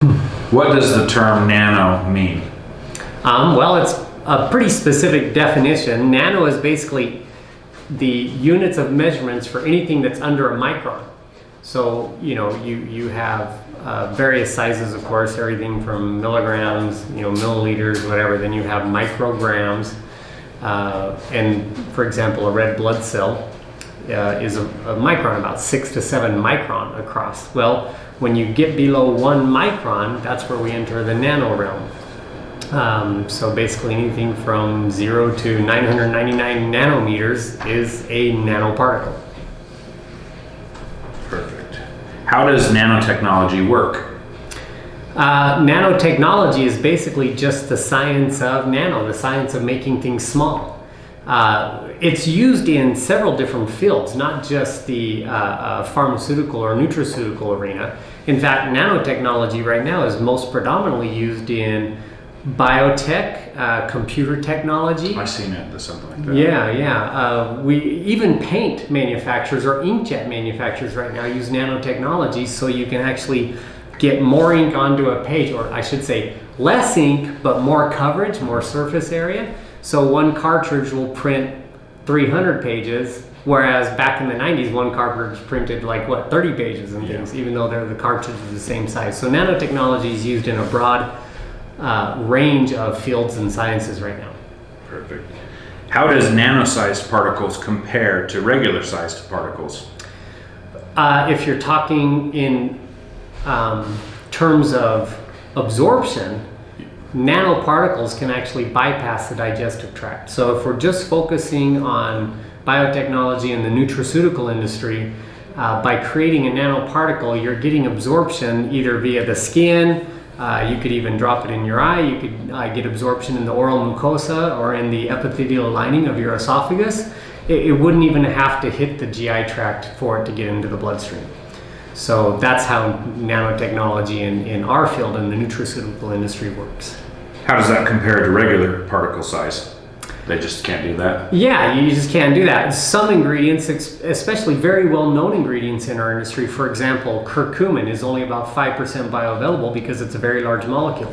What does the term nano mean? Well, it's a pretty specific definition. Nano is basically the units of measurements for anything that's under a micron. So, you have various sizes, of course, everything from milligrams, milliliters, whatever. Then you have micrograms. And for example, a red blood cell is a micron, about 6 to 7 micron across. Well, when you get below 1 micron, that's where we enter the nano realm. So basically anything from 0 to 999 nanometers is a nanoparticle. Perfect. How does nanotechnology work? Nanotechnology is basically just the science of nano, the science of making things small. It's used in several different fields, not just the pharmaceutical or nutraceutical arena. In fact, nanotechnology right now is most predominantly used in biotech, computer technology. I've seen it, something like that. Yeah. We even paint manufacturers or inkjet manufacturers right now use nanotechnology, so you can actually get more ink onto a page, or I should say less ink, but more coverage, more surface area. So one cartridge will print 300 pages, whereas back in the 90s, one cartridge printed 30 pages and things, even though the cartridge is the same size. So nanotechnology is used in a broad range of fields and sciences right now. Perfect. How does nano-sized particles compare to regular-sized particles? If you're talking in terms of absorption, nanoparticles can actually bypass the digestive tract. So if we're just focusing on biotechnology and the nutraceutical industry, by creating a nanoparticle, you're getting absorption either via the skin. You could even drop it in your eye. You could get absorption in the oral mucosa or in the epithelial lining of your esophagus. It wouldn't even have to hit the GI tract for it to get into the bloodstream. So that's how nanotechnology in our field in the nutraceutical industry works. How does that compare to regular particle size? They just can't do that? Yeah, you just can't do that. Some ingredients, especially very well-known ingredients in our industry, for example, curcumin is only about 5% bioavailable because it's a very large molecule.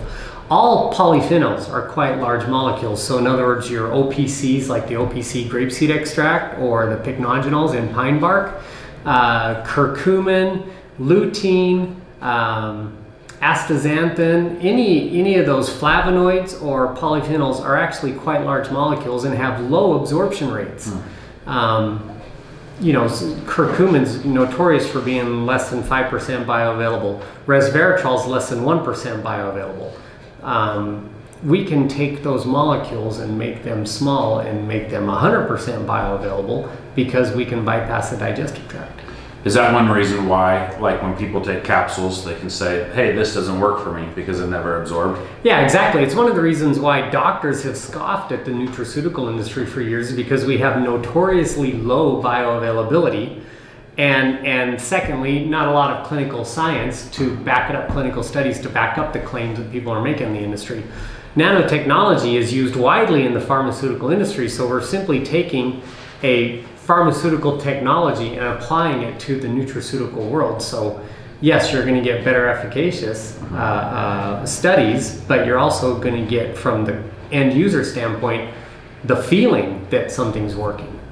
All polyphenols are quite large molecules. So in other words, your OPCs, like the OPC grapeseed extract or the pycnogenols in pine bark, curcumin, lutein, astaxanthin, any of those flavonoids or polyphenols are actually quite large molecules and have low absorption rates. Curcumin's notorious for being less than 5% bioavailable. Resveratrol is less than 1% bioavailable. We can take those molecules and make them small and make them 100% bioavailable because we can bypass the digestive tract. Is that one reason why, when people take capsules, they can say, hey, this doesn't work for me because it never absorbed? Yeah, exactly. It's one of the reasons why doctors have scoffed at the nutraceutical industry for years, because we have notoriously low bioavailability. And secondly, not a lot of clinical science to back it up, clinical studies to back up the claims that people are making in the industry. Nanotechnology is used widely in the pharmaceutical industry, so we're simply taking a pharmaceutical technology and applying it to the nutraceutical world. So yes, you're going to get better efficacious studies, but you're also going to get, from the end user standpoint, the feeling that something's working.